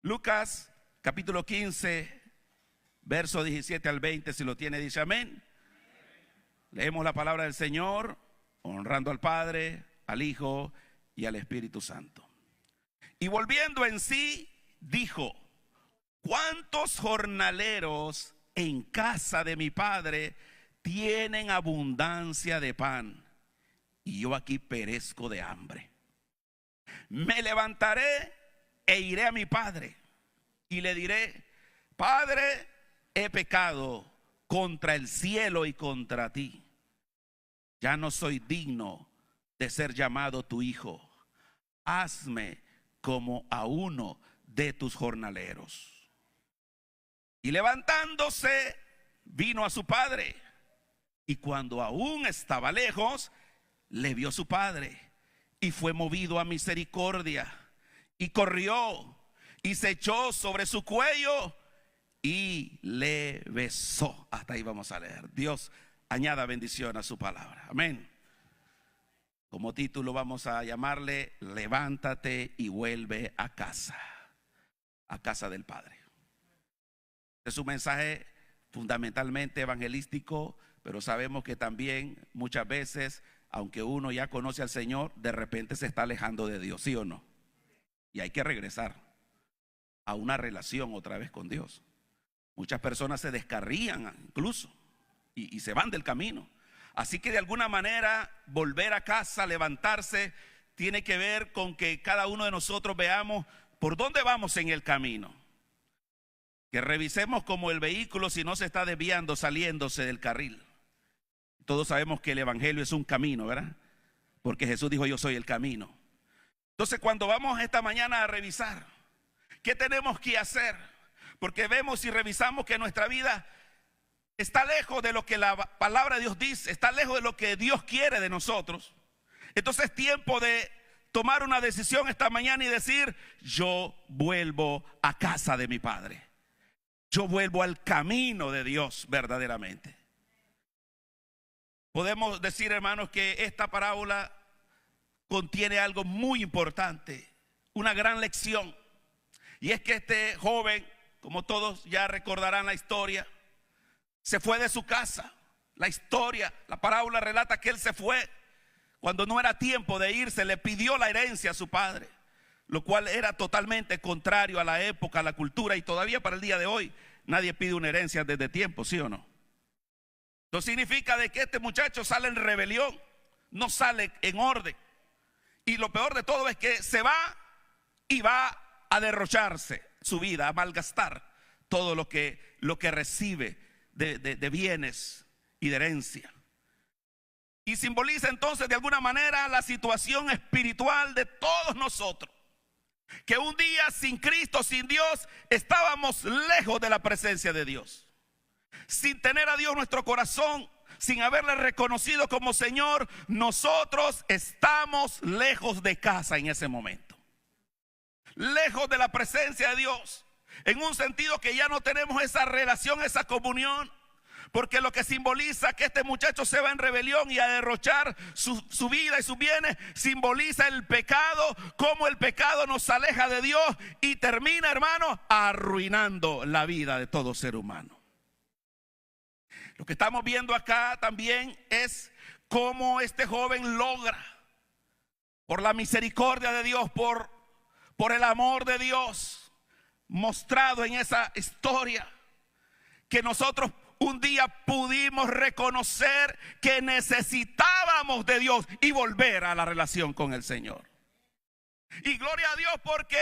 Lucas capítulo 15, verso 17 al 20, si lo tiene, dice amén. Leemos la palabra del Señor, honrando al Padre, al Hijo y al Espíritu Santo. Y volviendo en sí, dijo: ¿cuántos jornaleros en casa de mi Padre tienen abundancia de pan? Y yo aquí perezco de hambre. Me levantaré e iré a mi padre y le diré: Padre, he pecado contra el cielo y contra ti. Ya no soy digno de ser llamado tu hijo. Hazme como a uno de tus jornaleros. Y levantándose, vino a su padre. Y cuando aún estaba lejos, le vio su padre y fue movido a misericordia. Y corrió y se echó sobre su cuello y le besó. Hasta ahí vamos a leer. Dios añada bendición a su palabra. Amén. Como título vamos a llamarle: levántate y vuelve a casa del Padre. Es un mensaje fundamentalmente evangelístico, pero sabemos que también muchas veces, aunque uno ya conoce al Señor, de repente se está alejando de Dios, ¿sí o no? Y hay que regresar a una relación otra vez con Dios. Muchas personas se descarrían incluso y se van del camino. Así que de alguna manera volver a casa, levantarse, tiene que ver con que cada uno de nosotros veamos por dónde vamos en el camino. Que revisemos como el vehículo si no se está desviando, saliéndose del carril. Todos sabemos que el evangelio es un camino, ¿verdad? Porque Jesús dijo: yo soy el camino. Entonces, cuando vamos esta mañana a revisar, ¿qué tenemos que hacer? Porque vemos y revisamos que nuestra vida está lejos de lo que la palabra de Dios dice, está lejos de lo que Dios quiere de nosotros. Entonces es tiempo de tomar una decisión esta mañana y decir: yo vuelvo a casa de mi Padre. Yo vuelvo al camino de Dios verdaderamente. Podemos decir, hermanos, que esta parábola contiene algo muy importante, una gran lección. Y es que este joven, como todos ya recordarán la historia, se fue de su casa. La historia, la parábola relata que él se fue cuando no era tiempo de irse. Le pidió la herencia a su padre, lo cual era totalmente contrario a la época, a la cultura, y todavía para el día de hoy nadie pide una herencia desde tiempo, ¿sí o no? Esto significa de que este muchacho sale en rebelión, no sale en orden. Y lo peor de todo es que se va y va a derrocharse su vida, a malgastar todo lo que recibe de bienes y de herencia. Y simboliza entonces de alguna manera la situación espiritual de todos nosotros, que un día sin Cristo, sin Dios, estábamos lejos de la presencia de Dios, sin tener a Dios en nuestro corazón, sin haberle reconocido como Señor. Nosotros estamos lejos de casa en ese momento, lejos de la presencia de Dios, en un sentido que ya no tenemos esa relación, esa comunión. Porque lo que simboliza que este muchacho se va en rebelión y a derrochar su vida y sus bienes, simboliza el pecado, cómo el pecado nos aleja de Dios y termina, hermano, arruinando la vida de todo ser humano. Lo que estamos viendo acá también es cómo este joven logra, por la misericordia de Dios, por el amor de Dios mostrado en esa historia, que nosotros un día pudimos reconocer que necesitábamos de Dios y volver a la relación con el Señor. Y gloria a Dios porque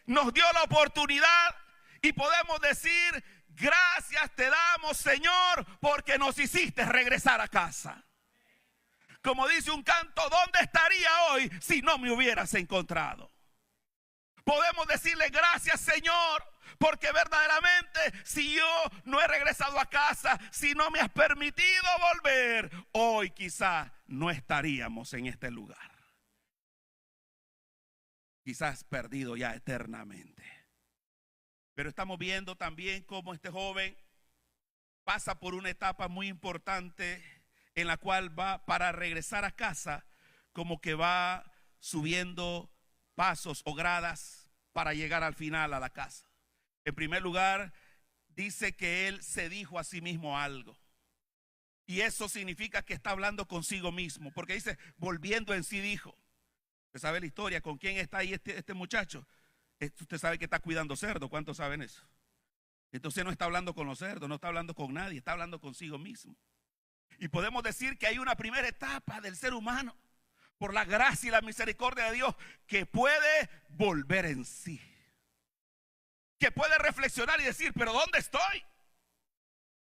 nos dio la oportunidad y podemos decir: gracias te damos, Señor, porque nos hiciste regresar a casa. Como dice un canto: ¿dónde estaría hoy si no me hubieras encontrado? Podemos decirle: gracias, Señor, porque verdaderamente si yo no he regresado a casa, si no me has permitido volver, hoy quizás no estaríamos en este lugar. Quizás perdido ya eternamente. Pero estamos viendo también cómo este joven pasa por una etapa muy importante en la cual va, para regresar a casa, como que va subiendo pasos o gradas para llegar al final a la casa. En primer lugar, dice que él se dijo a sí mismo algo. Y eso significa que está hablando consigo mismo, porque dice, volviendo en sí dijo. Usted sabe la historia, ¿con quién está ahí este muchacho? Usted sabe que está cuidando cerdos, ¿cuántos saben eso? Entonces no está hablando con los cerdos, no está hablando con nadie, está hablando consigo mismo. Y podemos decir que hay una primera etapa del ser humano, por la gracia y la misericordia de Dios, que puede volver en sí, que puede reflexionar y decir, pero ¿dónde estoy?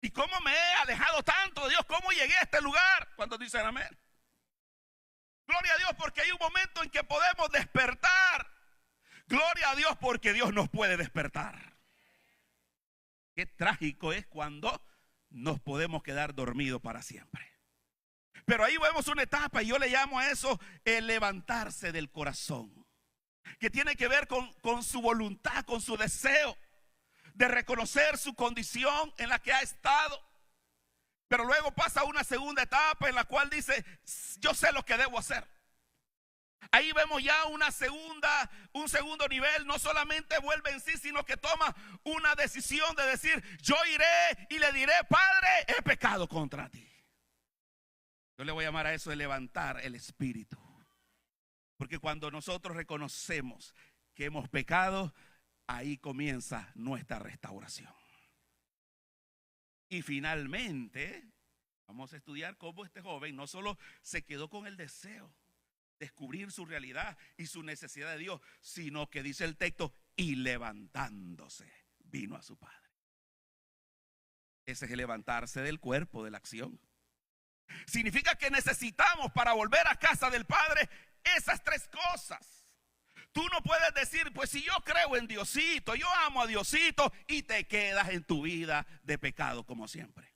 ¿Y cómo me he alejado tanto de Dios? ¿Cómo llegué a este lugar? ¿Cuántos dicen amén? Gloria a Dios, porque hay un momento en que podemos despertar. Gloria a Dios, porque Dios nos puede despertar. Qué trágico es cuando nos podemos quedar dormidos para siempre. Pero ahí vemos una etapa, y yo le llamo a eso el levantarse del corazón, que tiene que ver con su voluntad, con su deseo de reconocer su condición en la que ha estado. Pero luego pasa una segunda etapa en la cual dice, yo sé lo que debo hacer. Ahí vemos ya un segundo nivel. No solamente vuelve en sí, sino que toma una decisión de decir, yo iré y le diré, Padre, he pecado contra ti. Yo le voy a llamar a eso de levantar el espíritu. Porque cuando nosotros reconocemos que hemos pecado, ahí comienza nuestra restauración. Y finalmente, vamos a estudiar cómo este joven no solo se quedó con el deseo de descubrir su realidad y su necesidad de Dios, sino que dice el texto, y levantándose, vino a su padre. Ese es el levantarse del cuerpo, de la acción. Significa que necesitamos, para volver a casa del Padre, esas tres cosas. Tú no puedes decir, pues si yo creo en Diosito, yo amo a Diosito, y te quedas en tu vida de pecado como siempre.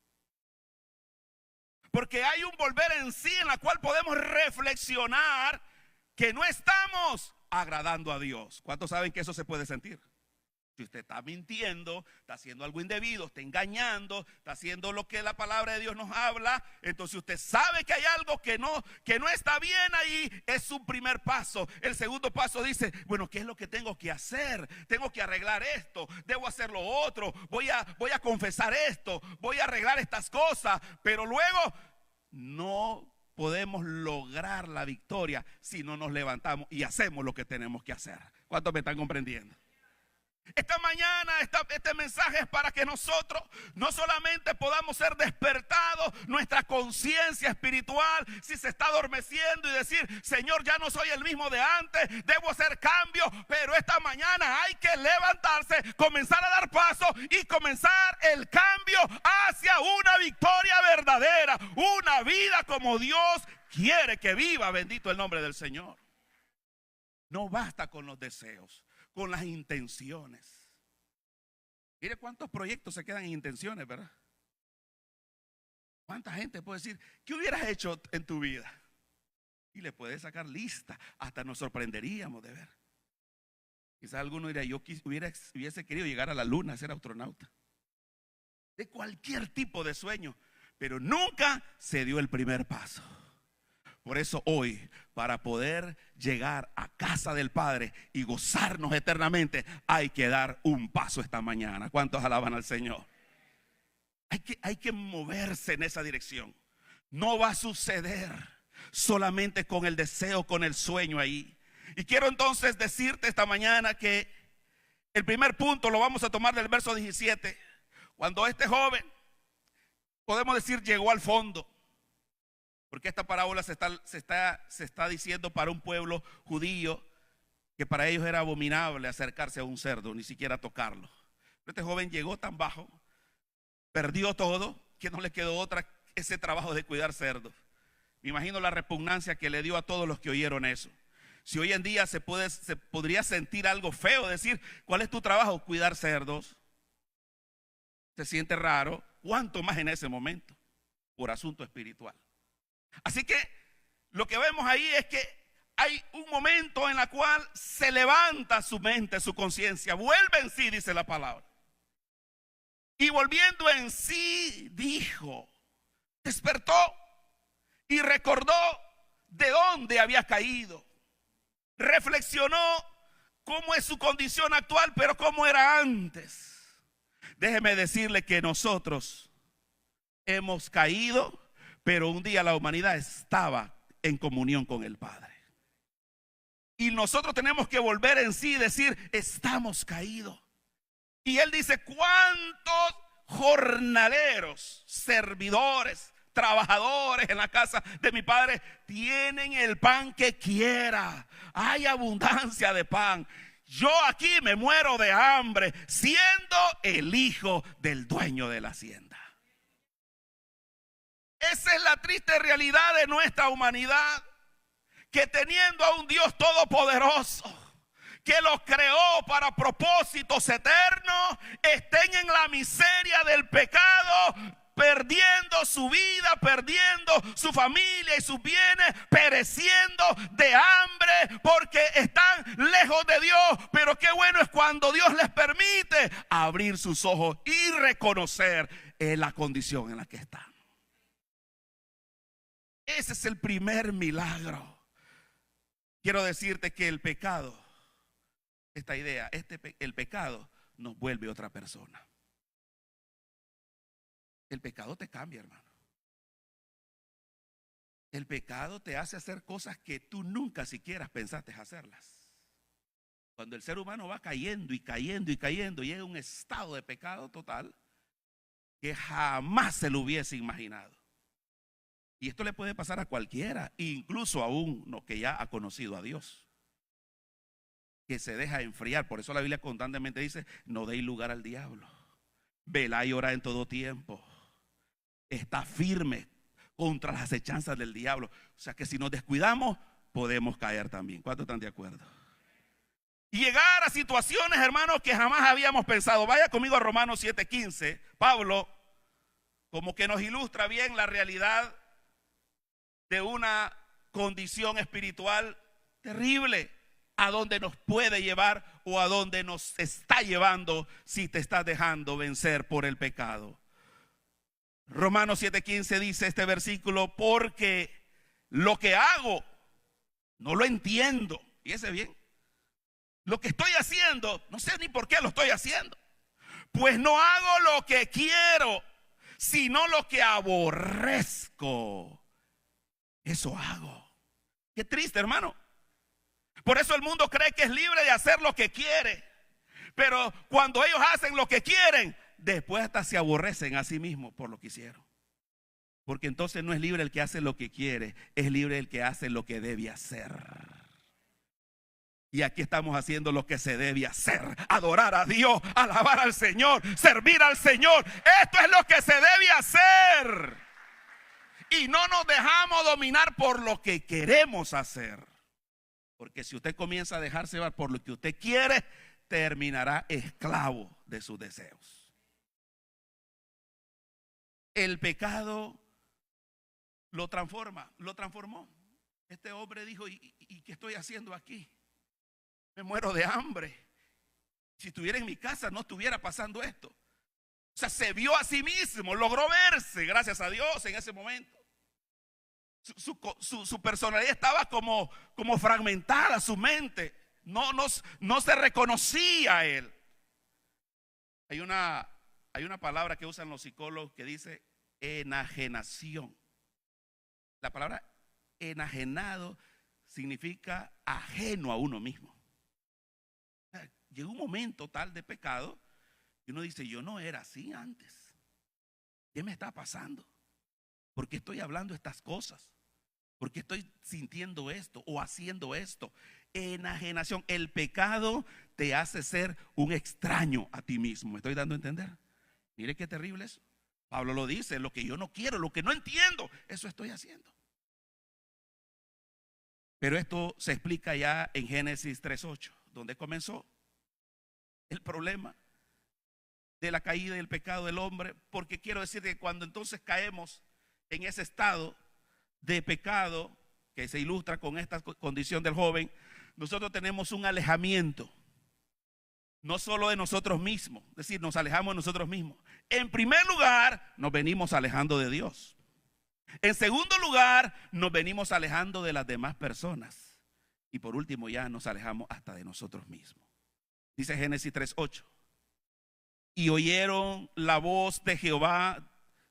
Porque hay un volver en sí en la cual podemos reflexionar que no estamos agradando a Dios. ¿Cuántos saben que eso se puede sentir? Si usted está mintiendo, está haciendo algo indebido, está engañando, está haciendo lo que la palabra de Dios nos habla, entonces usted sabe que hay algo que no está bien ahí, es su primer paso. El segundo paso dice, bueno, ¿qué es lo que tengo que hacer? Tengo que arreglar esto, debo hacer lo otro, voy a confesar esto, voy a arreglar estas cosas, pero luego no podemos lograr la victoria si no nos levantamos y hacemos lo que tenemos que hacer. ¿Cuántos me están comprendiendo? Esta mañana este mensaje es para que nosotros no solamente podamos ser despertados, nuestra conciencia espiritual, si se está adormeciendo, y decir, Señor, ya no soy el mismo de antes, debo hacer cambios, pero esta mañana hay que levantarse, comenzar a dar pasos y comenzar el cambio hacia una victoria verdadera, una vida como Dios quiere que viva. Bendito el nombre del Señor. No basta con los deseos, con las intenciones. Mire cuántos proyectos se quedan en intenciones, ¿verdad? ¿Cuánta gente puede decir, qué hubieras hecho en tu vida? Y le puede sacar lista, hasta nos sorprenderíamos de ver. Quizás alguno diría, yo hubiese querido llegar a la luna, ser astronauta. De cualquier tipo de sueño, pero nunca se dio el primer paso. Por eso hoy, para poder llegar a casa del Padre y gozarnos eternamente, hay que dar un paso esta mañana. ¿Cuántos alaban al Señor? Hay que moverse en esa dirección. No va a suceder solamente con el deseo, con el sueño ahí. Y quiero entonces decirte esta mañana que el primer punto lo vamos a tomar del verso 17. Cuando este joven, podemos decir, llegó al fondo. Porque esta parábola se está diciendo para un pueblo judío que para ellos era abominable acercarse a un cerdo, ni siquiera tocarlo. Pero este joven llegó tan bajo, perdió todo, que no le quedó otra ese trabajo de cuidar cerdos. Me imagino la repugnancia que le dio a todos los que oyeron eso. Si hoy en día se podría sentir algo feo, decir, ¿cuál es tu trabajo? Cuidar cerdos. Se siente raro, cuánto más en ese momento, por asunto espiritual. Así que lo que vemos ahí es que hay un momento en el cual se levanta su mente, su conciencia, vuelve en sí, dice la palabra. Y volviendo en sí, dijo, despertó y recordó de dónde había caído. Reflexionó cómo es su condición actual, pero cómo era antes. Déjeme decirle que nosotros hemos caído, pero un día la humanidad estaba en comunión con el Padre. Y nosotros tenemos que volver en sí y decir, estamos caídos. Y Él dice, ¿cuántos jornaleros, servidores, trabajadores en la casa de mi Padre tienen el pan que quiera? Hay abundancia de pan. Yo aquí me muero de hambre, siendo el hijo del dueño de la hacienda. Esa es la triste realidad de nuestra humanidad, que teniendo a un Dios todopoderoso, que los creó para propósitos eternos, estén en la miseria del pecado, perdiendo su vida, perdiendo su familia y sus bienes, pereciendo de hambre porque están lejos de Dios. Pero qué bueno es cuando Dios les permite abrir sus ojos y reconocer la condición en la que están. Ese es el primer milagro. Quiero decirte que el pecado, esta idea, el pecado nos vuelve otra persona. El pecado te cambia, hermano. El pecado te hace hacer cosas que tú nunca siquiera pensaste hacerlas. Cuando el ser humano va cayendo y cayendo y cayendo, llega a un estado de pecado total que jamás se lo hubiese imaginado. Y esto le puede pasar a cualquiera, incluso a uno que ya ha conocido a Dios, que se deja enfriar. Por eso la Biblia constantemente dice, no deis lugar al diablo. Velá y orá en todo tiempo. Está firme contra las acechanzas del diablo. O sea que si nos descuidamos, podemos caer también. ¿Cuántos están de acuerdo? Y llegar a situaciones, hermanos, que jamás habíamos pensado. Vaya conmigo a Romanos 7:15. Pablo como que nos ilustra bien la realidad de una condición espiritual terrible, a donde nos puede llevar o a donde nos está llevando si te estás dejando vencer por el pecado. Romanos 7:15 dice este versículo, porque lo que hago no lo entiendo. Fíjese bien, lo que estoy haciendo, no sé ni por qué lo estoy haciendo. Pues no hago lo que quiero, sino lo que aborrezco. Eso hago. Qué triste, hermano. Por eso el mundo cree que es libre de hacer lo que quiere. Pero cuando ellos hacen lo que quieren, después hasta se aborrecen a sí mismos por lo que hicieron. Porque entonces no es libre el que hace lo que quiere, es libre el que hace lo que debe hacer. Y aquí estamos haciendo lo que se debe hacer: adorar a Dios, alabar al Señor, servir al Señor. Esto es lo que se debe hacer. Y no nos dejamos dominar por lo que queremos hacer. Porque si usted comienza a dejarse llevar por lo que usted quiere, terminará esclavo de sus deseos. El pecado lo transformó. Este hombre dijo, ¿y qué estoy haciendo aquí? Me muero de hambre. Si estuviera en mi casa no estuviera pasando esto. O sea, se vio a sí mismo, logró verse, gracias a Dios, en ese momento. Su personalidad estaba como fragmentada, su mente no se reconocía a él. Hay una palabra que usan los psicólogos que dice enajenación. La palabra enajenado significa ajeno a uno mismo. Llega un momento tal de pecado y uno dice, yo no era así antes. ¿Qué me está pasando? ¿Por qué estoy hablando estas cosas? ¿Por qué estoy sintiendo esto o haciendo esto? Enajenación. El pecado te hace ser un extraño a ti mismo. ¿Me estoy dando a entender? Mire qué terrible es. Pablo lo dice, lo que yo no quiero, lo que no entiendo, eso estoy haciendo. Pero esto se explica ya en Génesis 3:8, donde comenzó el problema de la caída y el pecado del hombre. Porque quiero decir que cuando entonces caemos en ese estado de pecado que se ilustra con esta condición del joven, nosotros tenemos un alejamiento, no solo de nosotros mismos, es decir, nos alejamos de nosotros mismos. En primer lugar, nos venimos alejando de Dios. En segundo lugar, nos venimos alejando de las demás personas. Y por último ya nos alejamos hasta de nosotros mismos. Dice Génesis 3:8. Y oyeron la voz de Jehová,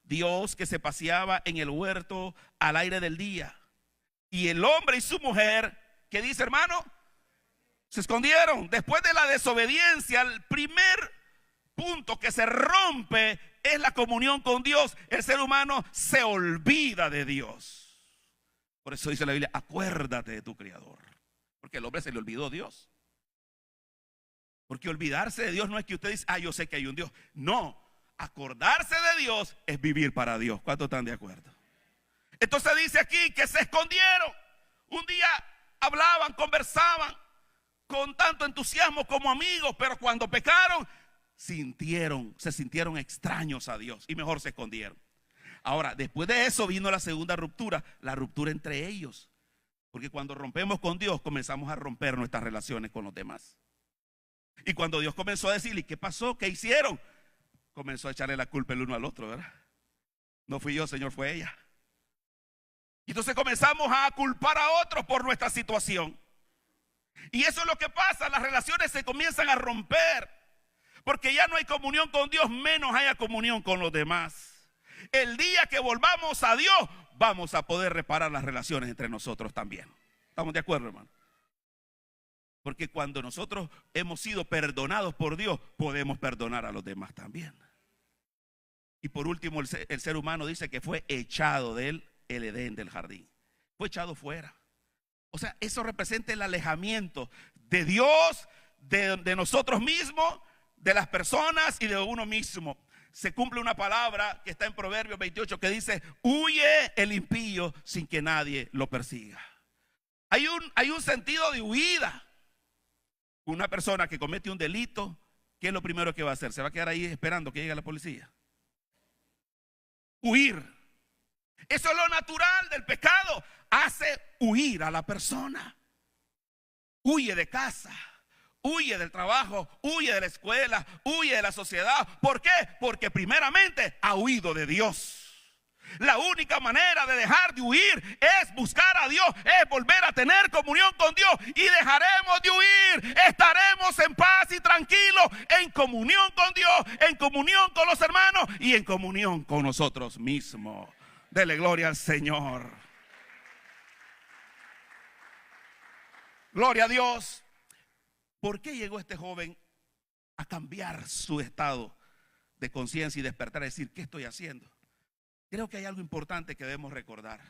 Dios, que se paseaba en el huerto al aire del día. Y el hombre y su mujer, ¿qué dice, hermano? Se escondieron. Después de la desobediencia, el primer punto que se rompe es la comunión con Dios. El ser humano se olvida de Dios. Por eso dice la Biblia, acuérdate de tu Creador. Porque el hombre se le olvidó Dios. Porque olvidarse de Dios no es que usted dice, yo sé que hay un Dios. No, acordarse de Dios es vivir para Dios. ¿Cuántos están de acuerdo? Entonces dice aquí que se escondieron. Un día hablaban, conversaban con tanto entusiasmo como amigos, pero cuando pecaron, se sintieron extraños a Dios y mejor se escondieron. Ahora, después de eso vino la segunda ruptura, la ruptura entre ellos. Porque cuando rompemos con Dios, comenzamos a romper nuestras relaciones con los demás. Y cuando Dios comenzó a decirle, ¿qué pasó? ¿Qué hicieron? Comenzó a echarle la culpa el uno al otro, ¿verdad? No fui yo, Señor, fue ella. Y entonces comenzamos a culpar a otros por nuestra situación. Y eso es lo que pasa, las relaciones se comienzan a romper. Porque ya no hay comunión con Dios, menos haya comunión con los demás. El día que volvamos a Dios, vamos a poder reparar las relaciones entre nosotros también. ¿Estamos de acuerdo, hermano? Porque cuando nosotros hemos sido perdonados por Dios, podemos perdonar a los demás también. Y por último, el ser humano dice que fue echado del Edén, del jardín. Fue echado fuera. O sea, eso representa el alejamiento de Dios, de nosotros mismos, de las personas y de uno mismo. Se cumple una palabra que está en Proverbios 28 que dice, huye el impío sin que nadie lo persiga. Hay un sentido de huida. Una persona que comete un delito, ¿qué es lo primero que va a hacer? ¿Se va a quedar ahí esperando que llegue la policía? Huir. Eso es lo natural del pecado. Hace huir a la persona. Huye de casa, huye del trabajo, huye de la escuela, huye de la sociedad. ¿Por qué? Porque primeramente ha huido de Dios. La única manera de dejar de huir es buscar a Dios, es volver a tener comunión con Dios y dejaremos de huir, estaremos en paz y tranquilos, en comunión con Dios, en comunión con los hermanos y en comunión con nosotros mismos. Dele gloria al Señor. Gloria a Dios. ¿Por qué llegó este joven a cambiar su estado de conciencia y despertar a decir, ¿qué estoy haciendo? Creo que hay algo importante que debemos recordar.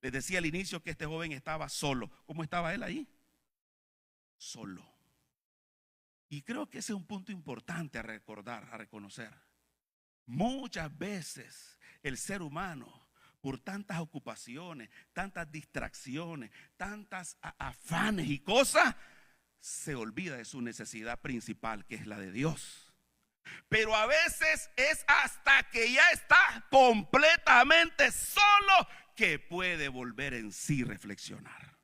Les decía al inicio que este joven estaba solo. ¿Cómo estaba él ahí? Solo. Y creo que ese es un punto importante a recordar, a reconocer. Muchas veces el ser humano, por tantas ocupaciones, tantas distracciones, tantas afanes y cosas, se olvida de su necesidad principal, que es la de Dios. Pero a veces es hasta que ya está completamente solo que puede volver en sí y reflexionar.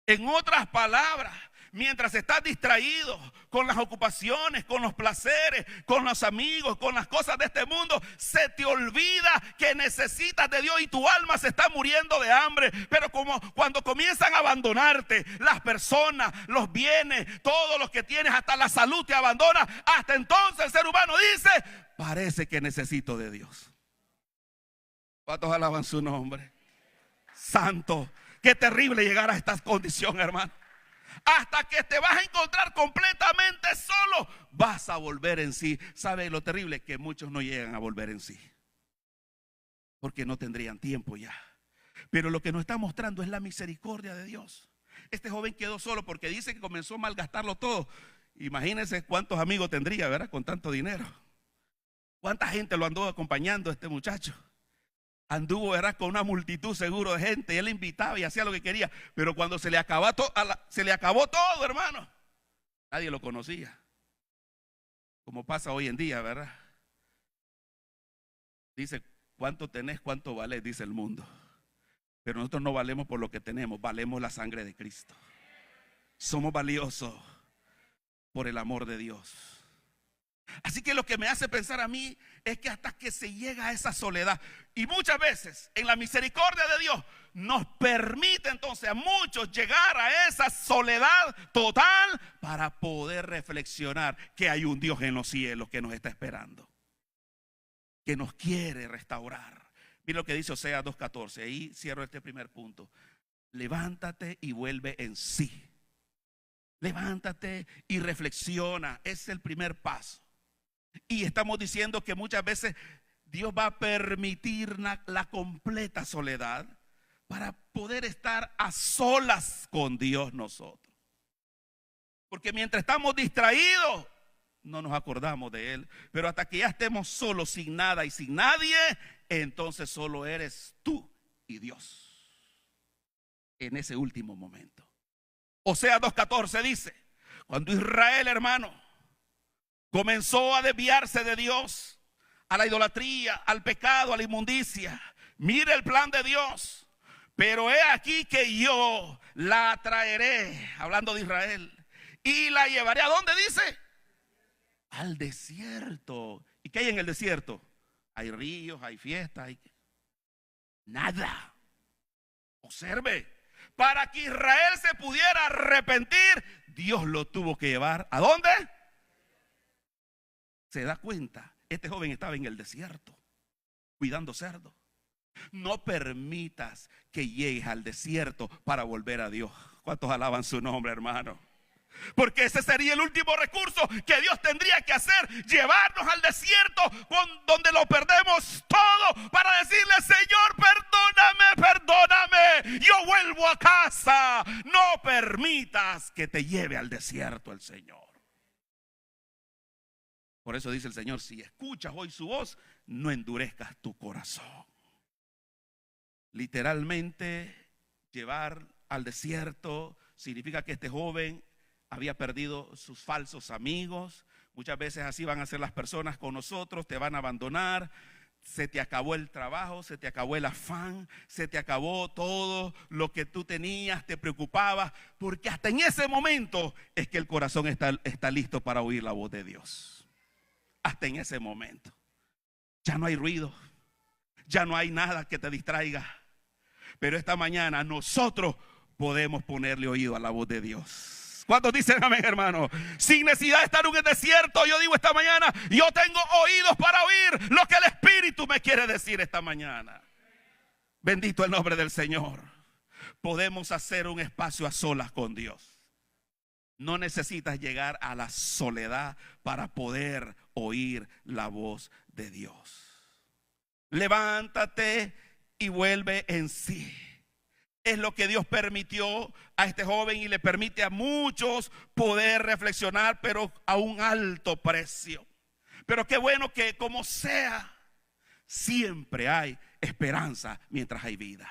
En otras palabras, mientras estás distraído con las ocupaciones, con los placeres, con los amigos, con las cosas de este mundo, se te olvida que necesitas de Dios y tu alma se está muriendo de hambre. Pero como cuando comienzan a abandonarte las personas, los bienes, todo lo que tienes, hasta la salud te abandona, hasta entonces el ser humano dice, parece que necesito de Dios. ¿Cuántos alaban su nombre? Santo. Qué terrible llegar a esta condición, hermano. Hasta que te vas a encontrar completamente solo, vas a volver en sí. ¿Sabe lo terrible? Que muchos no llegan a volver en sí, porque no tendrían tiempo ya. Pero lo que nos está mostrando es la misericordia de Dios. Este joven quedó solo porque dice que comenzó a malgastarlo todo. Imagínense cuántos amigos tendría, ¿verdad? Con tanto dinero. ¿Cuánta gente lo anduvo acompañando este muchacho? Anduvo, ¿verdad?, con una multitud seguro de gente. Y él invitaba y hacía lo que quería. Pero cuando se le acabó todo, hermano, nadie lo conocía. Como pasa hoy en día, ¿verdad? Dice, ¿cuánto tenés? ¿Cuánto valés? Dice el mundo. Pero nosotros no valemos por lo que tenemos. Valemos la sangre de Cristo. Somos valiosos por el amor de Dios. Así que lo que me hace pensar a mí es que hasta que se llega a esa soledad, y muchas veces en la misericordia de Dios nos permite entonces a muchos llegar a esa soledad total para poder reflexionar que hay un Dios en los cielos que nos está esperando, que nos quiere restaurar. Mira lo que dice Oseas 2:14. Ahí cierro este primer punto. Levántate y vuelve en sí. Levántate y reflexiona. Es el primer paso. Y estamos diciendo que muchas veces Dios va a permitir la completa soledad para poder estar a solas con Dios nosotros. Porque mientras estamos distraídos, no nos acordamos de Él. Pero hasta que ya estemos solos, sin nada y sin nadie, entonces solo eres tú y Dios. En ese último momento. Oseas 2:14 dice: cuando Israel, hermano, comenzó a desviarse de Dios, a la idolatría, al pecado, a la inmundicia, mire el plan de Dios. Pero he aquí que yo la traeré, hablando de Israel, y la llevaré. ¿A dónde dice? Al desierto. ¿Y qué hay en el desierto? Hay ríos, hay fiestas, hay nada. Observe, para que Israel se pudiera arrepentir, Dios lo tuvo que llevar. ¿A dónde? ¿Se da cuenta? Este joven estaba en el desierto, cuidando cerdos. No permitas que llegues al desierto para volver a Dios. ¿Cuántos alaban su nombre, hermano? Porque ese sería el último recurso que Dios tendría que hacer: llevarnos al desierto donde lo perdemos todo, para decirle: Señor, perdóname, yo vuelvo a casa. No permitas que te lleve al desierto el Señor. Por eso dice el Señor: si escuchas hoy su voz, no endurezcas tu corazón. Literalmente, llevar al desierto significa que este joven había perdido sus falsos amigos. Muchas veces así van a ser las personas con nosotros: te van a abandonar. Se te acabó el trabajo, se te acabó el afán, se te acabó todo lo que tú tenías, te preocupaba, porque hasta en ese momento es que el corazón está listo para oír la voz de Dios. Hasta en ese momento ya no hay ruido, ya no hay nada que te distraiga. Pero esta mañana nosotros podemos ponerle oído a la voz de Dios. ¿Cuántos dicen amén, hermano? Sin necesidad de estar en el desierto, yo digo esta mañana: yo tengo oídos para oír lo que el Espíritu me quiere decir esta mañana. Bendito el nombre del Señor. Podemos hacer un espacio a solas con Dios. No necesitas llegar a la soledad para poder oír la voz de Dios. Levántate y vuelve en sí. Es lo que Dios permitió a este joven y le permite a muchos poder reflexionar, pero a un alto precio. Pero qué bueno que como sea, siempre hay esperanza mientras hay vida.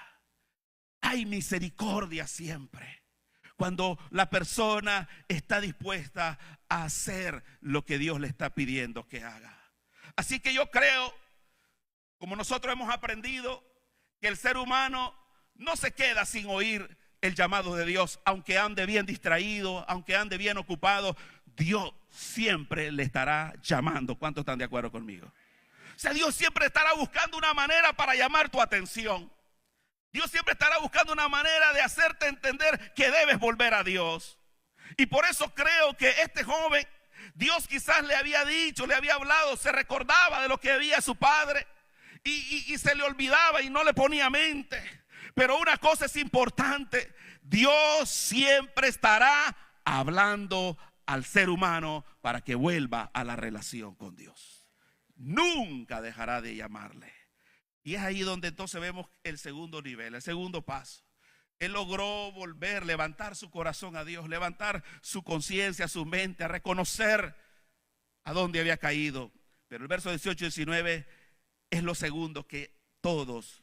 Hay misericordia siempre, cuando la persona está dispuesta a hacer lo que Dios le está pidiendo que haga. Así que yo creo, como nosotros hemos aprendido, que el ser humano no se queda sin oír el llamado de Dios. Aunque ande bien distraído, aunque ande bien ocupado, Dios siempre le estará llamando. ¿Cuántos están de acuerdo conmigo? O sea, Dios siempre estará buscando una manera para llamar tu atención. Dios siempre estará buscando una manera de hacerte entender que debes volver a Dios. Y por eso creo que este joven, Dios quizás le había dicho, le había hablado, se recordaba de lo que veía su padre y se le olvidaba y no le ponía mente. Pero una cosa es importante: Dios siempre estará hablando al ser humano para que vuelva a la relación con Dios. Nunca dejará de llamarle. Y es ahí donde entonces vemos el segundo nivel, el segundo paso. Él logró volver, levantar su corazón a Dios, levantar su conciencia, su mente, a reconocer a dónde había caído. Pero el verso 18 y 19 es lo segundo que todos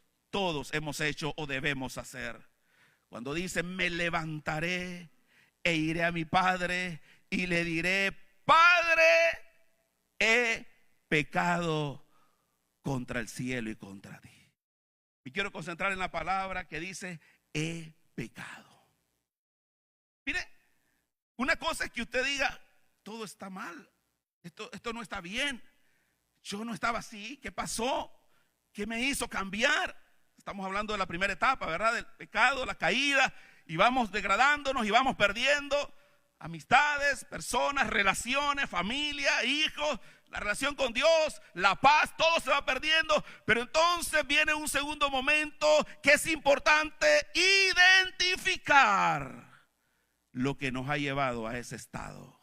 hemos hecho o debemos hacer. Cuando dice: me levantaré e iré a mi padre y le diré: Padre, he pecado contra el cielo y contra ti. Y quiero concentrar en la palabra que dice: he pecado. Mire, una cosa es que usted diga: todo está mal, esto no está bien, yo no estaba así, ¿qué pasó? ¿Qué me hizo cambiar? Estamos hablando de la primera etapa, ¿verdad? Del pecado, la caída, y vamos degradándonos y vamos perdiendo amistades, personas, relaciones, familia, hijos, la relación con Dios, la paz, todo se va perdiendo. Pero entonces viene un segundo momento que es importante: identificar lo que nos ha llevado a ese estado.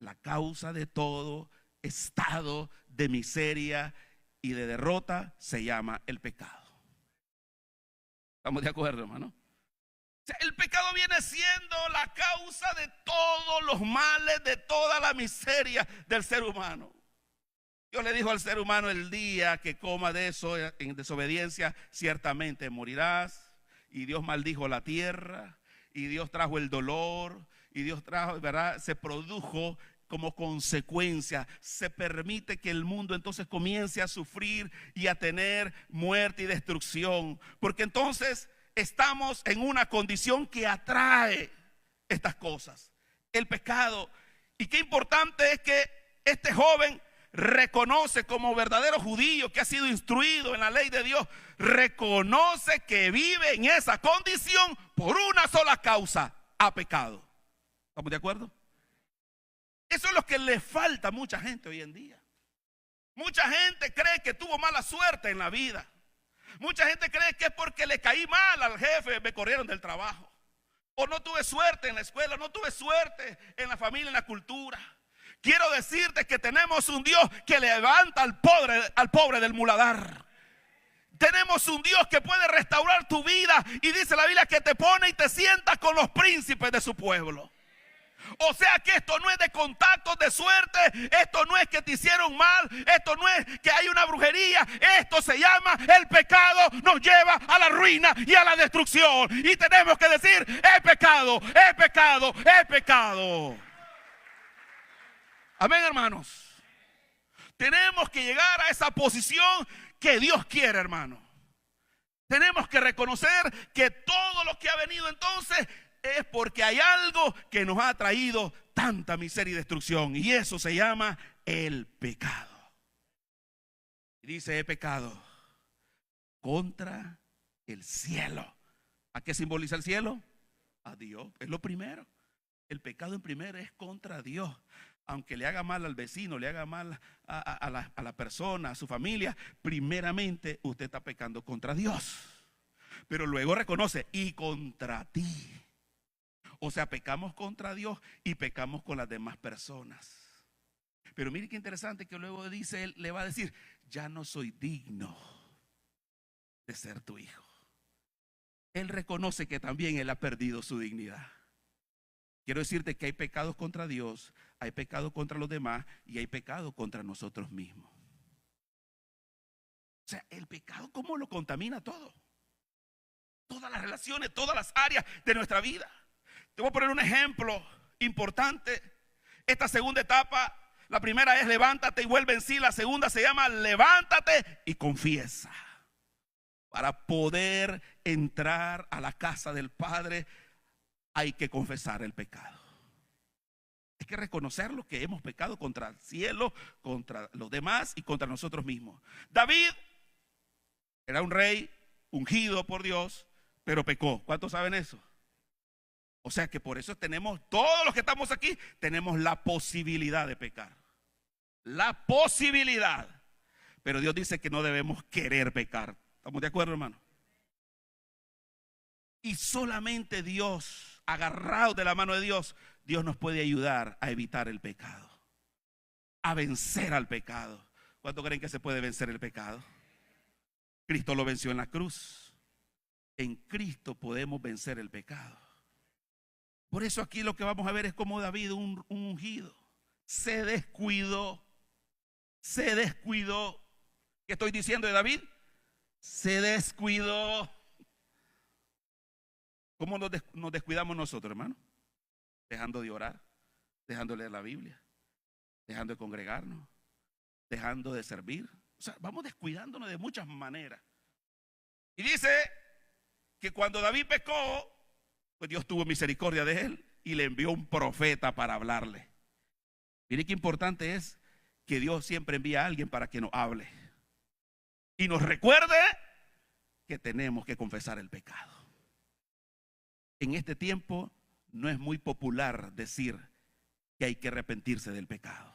La causa de todo estado de miseria y de derrota se llama el pecado. ¿Estamos de acuerdo, hermano? O sea, el pecado viene siendo la causa de todos los males, de toda la miseria del ser humano. Dios le dijo al ser humano: el día que coma de eso en desobediencia, ciertamente morirás. Y Dios maldijo la tierra, y Dios trajo el dolor, y Dios trajo, ¿verdad? Se produjo como consecuencia, se permite que el mundo entonces comience a sufrir y a tener muerte y destrucción, porque entonces estamos en una condición que atrae estas cosas, el pecado. Y qué importante es que este joven reconoce, como verdadero judío que ha sido instruido en la ley de Dios, reconoce que vive en esa condición por una sola causa: ha pecado. ¿Estamos de acuerdo? Eso es lo que le falta a mucha gente hoy en día. Mucha gente cree que tuvo mala suerte en la vida. Mucha gente cree que es porque le caí mal al jefe, me corrieron del trabajo. O no tuve suerte en la escuela, no tuve suerte en la familia, en la cultura. Quiero decirte que tenemos un Dios que levanta al pobre del muladar. Tenemos un Dios que puede restaurar tu vida, y dice la Biblia que te pone y te sienta con los príncipes de su pueblo. O sea que esto no es de contactos de suerte, esto no es que te hicieron mal, esto no es que hay una brujería, esto se llama: el pecado nos lleva a la ruina y a la destrucción. Y tenemos que decir: he pecado, he pecado, he pecado. Amén, hermanos. Tenemos que llegar a esa posición que Dios quiere, hermano. Tenemos que reconocer que todo lo que ha venido entonces es porque hay algo que nos ha traído tanta miseria y destrucción, y eso se llama el pecado. Y dice: he pecado contra el cielo. ¿A qué simboliza el cielo? A Dios. Es lo primero. El pecado en primero es contra Dios. Aunque le haga mal al vecino, le haga mal a la persona, a su familia, primeramente usted está pecando contra Dios. Pero luego reconoce: y contra ti. O sea, pecamos contra Dios y pecamos con las demás personas. Pero mire qué interesante que luego dice, él le va a decir: ya no soy digno de ser tu hijo. Él reconoce que también él ha perdido su dignidad. Quiero decirte que hay pecados contra Dios, hay pecados contra los demás y hay pecados contra nosotros mismos. O sea, el pecado, ¿cómo lo contamina todo? Todas las relaciones, todas las áreas de nuestra vida. Te voy a poner un ejemplo importante. Esta segunda etapa, la primera es levántate y vuelve en sí. La segunda se llama levántate y confiesa. Para poder entrar a la casa del Padre hay que confesar el pecado. Hay que reconocer lo que hemos pecado contra el cielo, contra los demás y contra nosotros mismos. David era un rey ungido por Dios, pero pecó. ¿Cuántos saben eso? O sea que por eso tenemos, todos los que estamos aquí, tenemos la posibilidad de pecar. La posibilidad. Pero Dios dice que no debemos querer pecar. ¿Estamos de acuerdo, hermano? Y solamente Dios, agarrados de la mano de Dios, Dios nos puede ayudar a evitar el pecado, a vencer al pecado. ¿Cuánto creen que se puede vencer el pecado? Cristo lo venció en la cruz. En Cristo podemos vencer el pecado. Por eso aquí lo que vamos a ver es cómo David, un ungido, se descuidó. Se descuidó. ¿Qué estoy diciendo de David? Se descuidó. ¿Cómo nos descuidamos nosotros, hermano? Dejando de orar, dejando de leer la Biblia, dejando de congregarnos, dejando de servir. O sea, vamos descuidándonos de muchas maneras. Y dice que cuando David pecó, pues Dios tuvo misericordia de él y le envió un profeta para hablarle. Mire qué importante es que Dios siempre envía a alguien para que nos hable y nos recuerde que tenemos que confesar el pecado. En este tiempo no es muy popular decir que hay que arrepentirse del pecado.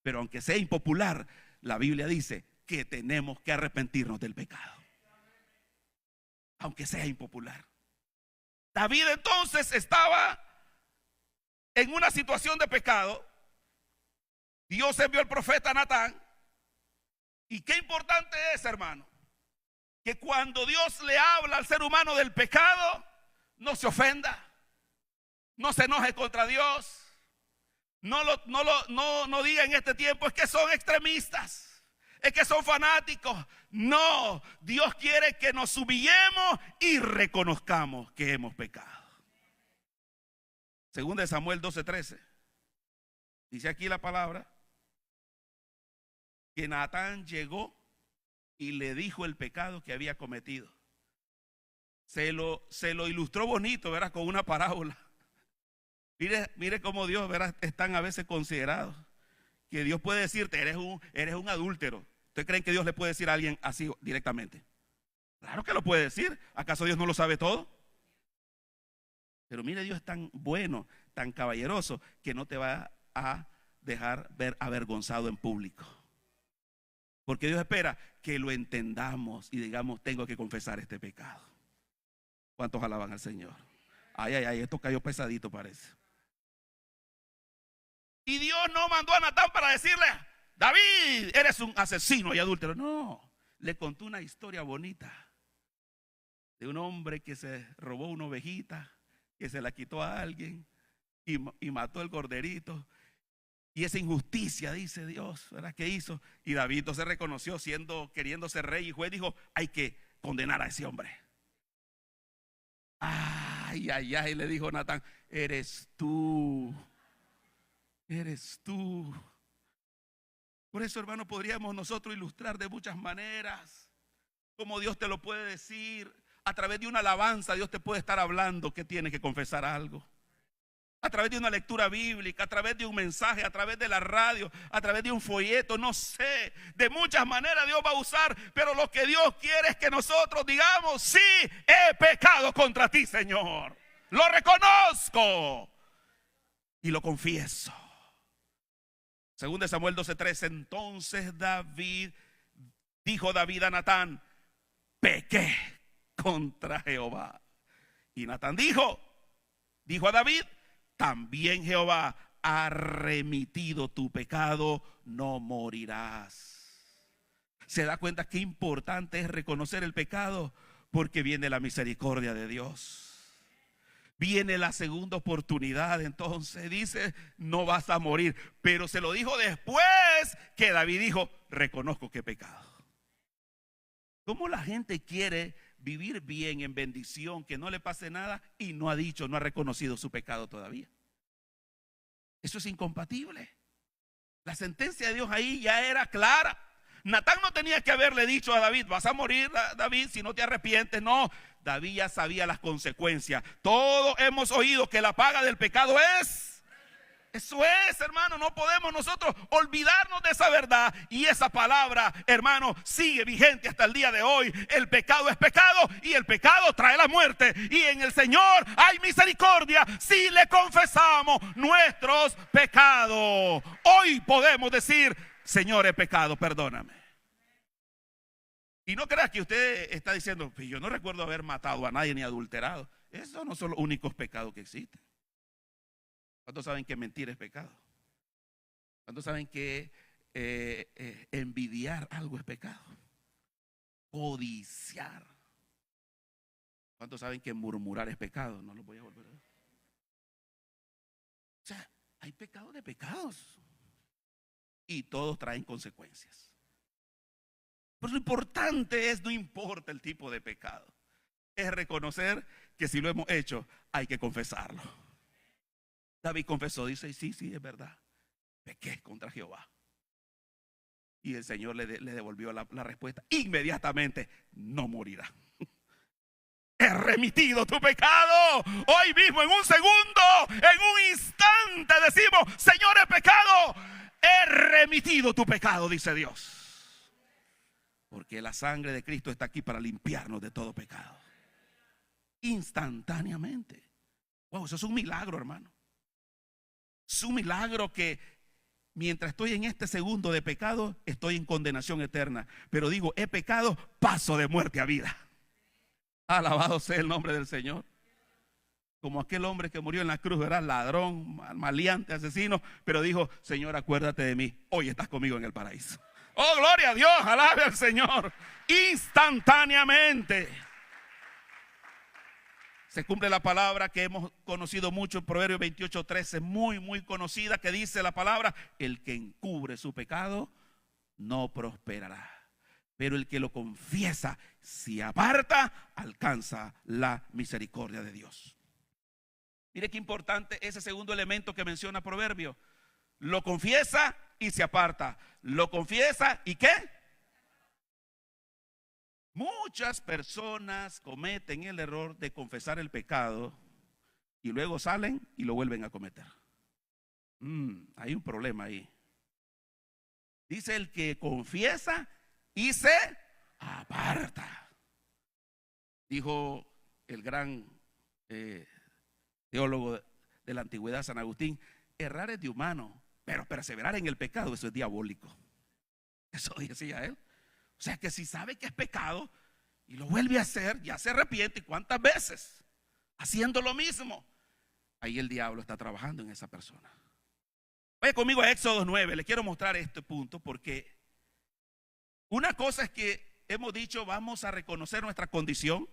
Pero aunque sea impopular, la Biblia dice que tenemos que arrepentirnos del pecado. Aunque sea impopular. David entonces estaba en una situación de pecado. Dios envió al profeta Natán. Y qué importante es, hermano, que cuando Dios le habla al ser humano del pecado, no se ofenda, no se enoje contra Dios, no diga en este tiempo es que son extremistas, es que son fanáticos. No, Dios quiere que nos humillemos y reconozcamos que hemos pecado. Segunda de Samuel 12:13, dice aquí la palabra que Natán llegó y le dijo el pecado que había cometido. Se lo ilustró bonito, ¿verdad? Con una parábola. Mire cómo Dios, ¿verdad? Es tan a veces considerado que Dios puede decirte, eres un adúltero. ¿Ustedes creen que Dios le puede decir a alguien así directamente? Claro que lo puede decir. ¿Acaso Dios no lo sabe todo? Pero mire, Dios es tan bueno, tan caballeroso, que no te va a dejar ver avergonzado en público. Porque Dios espera que lo entendamos y digamos, tengo que confesar este pecado. ¿Cuántos alaban al Señor? Ay, esto cayó pesadito parece. Y Dios no mandó a Natán para decirle, David, eres un asesino y adúltero. No, le contó una historia bonita de un hombre que se robó una ovejita, que se la quitó a alguien y mató el corderito. Y esa injusticia, dice Dios, ¿verdad? ¿Qué hizo? Y David entonces reconoció, queriendo ser rey y juez, dijo, hay que condenar a ese hombre. Ay, le dijo Natán, eres tú. Por eso, hermano, podríamos nosotros ilustrar de muchas maneras como Dios te lo puede decir. A través de una alabanza Dios te puede estar hablando que tienes que confesar algo. A través de una lectura bíblica, a través de un mensaje, a través de la radio, a través de un folleto, no sé. De muchas maneras Dios va a usar, pero lo que Dios quiere es que nosotros digamos, sí, he pecado contra ti, Señor. Lo reconozco y lo confieso. Según de Samuel 12:13, entonces dijo David a Natán, pequé contra Jehová. Y Natán dijo a David, también Jehová ha remitido tu pecado, no morirás. ¿Se da cuenta qué importante es reconocer el pecado? Porque viene la misericordia de Dios. Viene la segunda oportunidad, entonces dice, no vas a morir. Pero se lo dijo después que David dijo, reconozco que he pecado. ¿Cómo la gente quiere vivir bien en bendición, que no le pase nada y no ha reconocido su pecado todavía? Eso es incompatible. La sentencia de Dios ahí ya era clara. Natán no tenía que haberle dicho a David, vas a morir, David, si no te arrepientes. No, David ya sabía las consecuencias. Todos hemos oído que la paga del pecado es. Eso es, hermano, no podemos nosotros olvidarnos de esa verdad. Y esa palabra, hermano, sigue vigente hasta el día de hoy. El pecado es pecado y el pecado trae la muerte. Y en el Señor hay misericordia si le confesamos nuestros pecados. Hoy podemos decir, Señor, he pecado, perdóname. Y no creas que usted está diciendo, yo no recuerdo haber matado a nadie ni adulterado. Esos no son los únicos pecados que existen. ¿Cuántos saben que mentir es pecado? ¿Cuántos saben que envidiar algo es pecado? Codiciar. ¿Cuántos saben que murmurar es pecado? No lo voy a volver a ver. O sea, hay pecados de pecados. Y todos traen consecuencias. Pero lo importante es, no importa el tipo de pecado, es reconocer que si lo hemos hecho, hay que confesarlo. David confesó, dice, sí, es verdad, pequé contra Jehová. Y el Señor le devolvió la respuesta, inmediatamente, no morirá. He remitido tu pecado. Hoy mismo, en un segundo, en un instante decimos, Señor, he pecado. He remitido tu pecado, dice Dios. Porque la sangre de Cristo está aquí para limpiarnos de todo pecado. Instantáneamente. Wow, eso es un milagro, hermano. Es un milagro que mientras estoy en este segundo de pecado, estoy en condenación eterna. Pero digo, he pecado, paso de muerte a vida. Alabado sea el nombre del Señor. Como aquel hombre que murió en la cruz, era ladrón, maleante, asesino, pero dijo: Señor, acuérdate de mí, hoy estás conmigo en el paraíso. Oh, gloria a Dios, alabe al Señor. Instantáneamente se cumple la palabra que hemos conocido mucho en Proverbios 28:13, muy conocida, que dice la palabra: el que encubre su pecado no prosperará, pero el que lo confiesa, si aparta, alcanza la misericordia de Dios. Mire qué importante ese segundo elemento que menciona Proverbio. Lo confiesa y se aparta. Lo confiesa y ¿qué? Muchas personas cometen el error de confesar el pecado y luego salen y lo vuelven a cometer. Hay un problema ahí. Dice: el que confiesa y se aparta. Dijo el gran teólogo de la antigüedad, San Agustín: errar es de humano, pero perseverar en el pecado, eso es diabólico. Eso decía él. O sea que si sabe que es pecado y lo vuelve a hacer, ya se arrepiente. ¿Y cuántas veces? Haciendo lo mismo. Ahí el diablo está trabajando en esa persona. Vaya conmigo a Éxodo 9. Le quiero mostrar este punto porque una cosa es que hemos dicho: vamos a reconocer nuestra condición.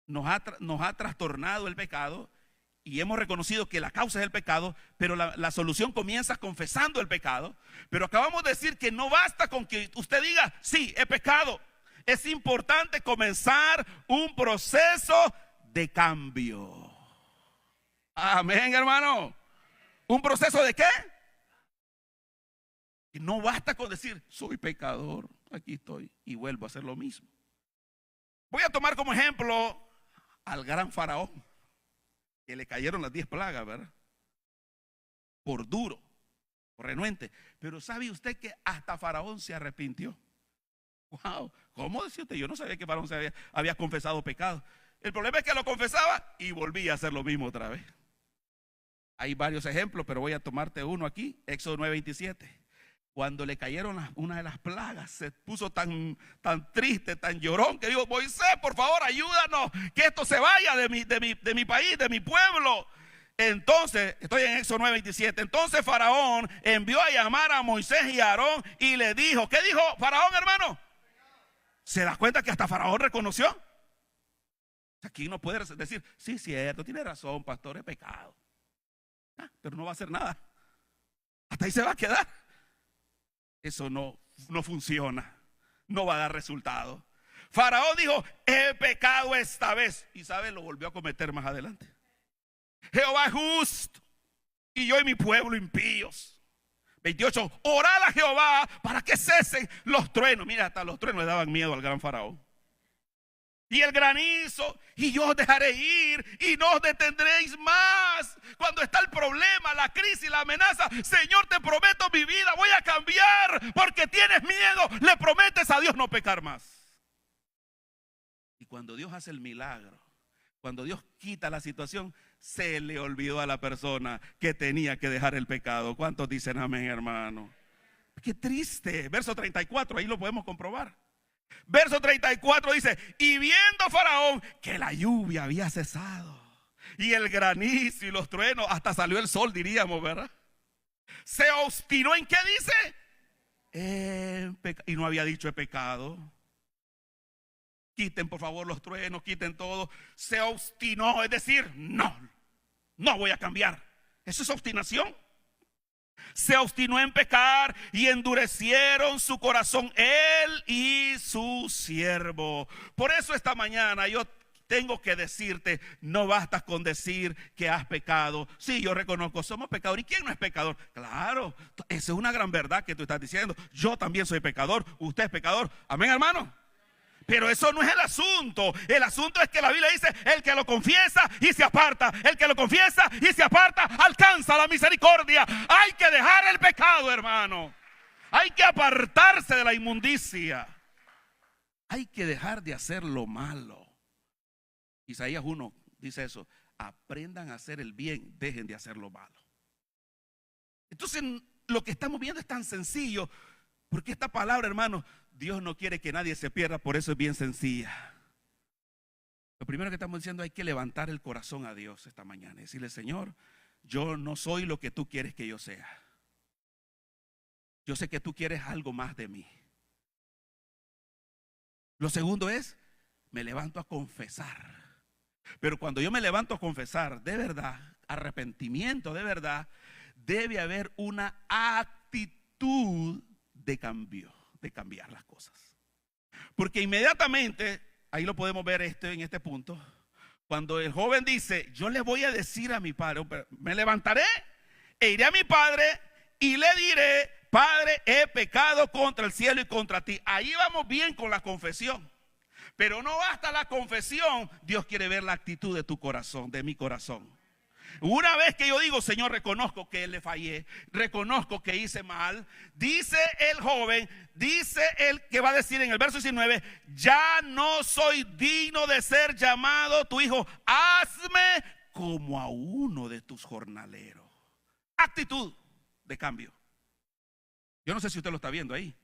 Nos ha trastornado el pecado y hemos reconocido que la causa es el pecado, pero la solución comienza confesando el pecado. Pero acabamos de decir que no basta con que usted diga: sí, he pecado. Es importante comenzar un proceso de cambio. Amén, hermano. ¿Un proceso de qué? Y no basta con decir: soy pecador, aquí estoy, y vuelvo a hacer lo mismo. Voy a tomar como ejemplo al gran Faraón, que le cayeron las 10 plagas, ¿verdad? Por duro, por renuente. Pero ¿sabe usted que hasta Faraón se arrepintió? Wow, ¿cómo decía usted? Yo no sabía que Faraón había confesado pecado. El problema es que lo confesaba y volvía a hacer lo mismo otra vez. Hay varios ejemplos, pero voy a tomarte uno aquí. Éxodo 9:27. Cuando le cayeron una de las plagas, se puso tan triste, tan llorón, que dijo: Moisés, por favor, ayúdanos, que esto se vaya de mi país, de mi pueblo. Entonces, estoy en Éxodo 9:27. Entonces Faraón envió a llamar a Moisés y a Aarón y le dijo: ¿qué dijo Faraón, hermano? ¿Se da cuenta que hasta Faraón reconoció? Aquí no puede decir: sí, cierto, tiene razón, pastor, es pecado. Pero no va a hacer nada. Hasta ahí se va a quedar. Eso no funciona. No va a dar resultado. Faraón dijo: he pecado esta vez. Y sabe, lo volvió a cometer más adelante. Jehová es justo y yo y mi pueblo impíos. 28. Orad a Jehová para que cesen los truenos. Mira, hasta los truenos le daban miedo al gran Faraón. Y el granizo, y yo os dejaré ir y no os detendréis más. Cuando está el problema, la crisis, la amenaza: Señor, te prometo mi vida, voy a cambiar. Porque tienes miedo, le prometes a Dios no pecar más. Y cuando Dios hace el milagro, cuando Dios quita la situación, se le olvidó a la persona que tenía que dejar el pecado. ¿Cuántos dicen amén, hermano? Qué triste. Verso 34, ahí lo podemos comprobar. Verso 34 dice: y viendo Faraón que la lluvia había cesado y el granizo y los truenos, hasta salió el sol, diríamos, ¿verdad? Se obstinó en, ¿qué dice? Y no había dicho he pecado. Quiten por favor los truenos, quiten todo. Se obstinó, es decir, no voy a cambiar. Eso es obstinación. Se obstinó en pecar y endurecieron su corazón él y su siervo. Por eso esta mañana yo tengo que decirte: no basta con decir que has pecado. Sí, yo reconozco, somos pecadores. ¿Y quién no es pecador? Claro, esa es una gran verdad que tú estás diciendo. Yo también soy pecador, usted es pecador. Amén, hermano. Pero eso no es el asunto. El asunto es que la Biblia dice: el que lo confiesa y se aparta, el que lo confiesa y se aparta alcanza la misericordia. Hay que dejar el pecado, hermano. Hay que apartarse de la inmundicia. Hay que dejar de hacer lo malo. Isaías 1 dice eso. Aprendan a hacer el bien, dejen de hacer lo malo. Entonces lo que estamos viendo es tan sencillo, porque esta palabra, hermano, Dios no quiere que nadie se pierda, por eso es bien sencilla. Lo primero que estamos diciendo, hay que levantar el corazón a Dios esta mañana y decirle: Señor, yo no soy lo que tú quieres que yo sea. Yo sé que tú quieres algo más de mí. Lo segundo es, me levanto a confesar. Pero cuando yo me levanto a confesar, de verdad, arrepentimiento, de verdad, debe haber una actitud de cambio, de cambiar las cosas. Porque inmediatamente, ahí lo podemos ver en este punto, cuando el joven dice: yo le voy a decir a mi padre, me levantaré e iré a mi padre y le diré: Padre, he pecado contra el cielo y contra ti. Ahí vamos bien con la confesión. Pero no basta la confesión, Dios quiere ver la actitud de tu corazón, de mi corazón. Una vez que yo digo: Señor, reconozco que le fallé, reconozco que hice mal, dice el joven, dice el que va a decir en el verso 19: ya no soy digno de ser llamado tu hijo, hazme como a uno de tus jornaleros. Actitud de cambio. Yo no sé si usted lo está viendo ahí,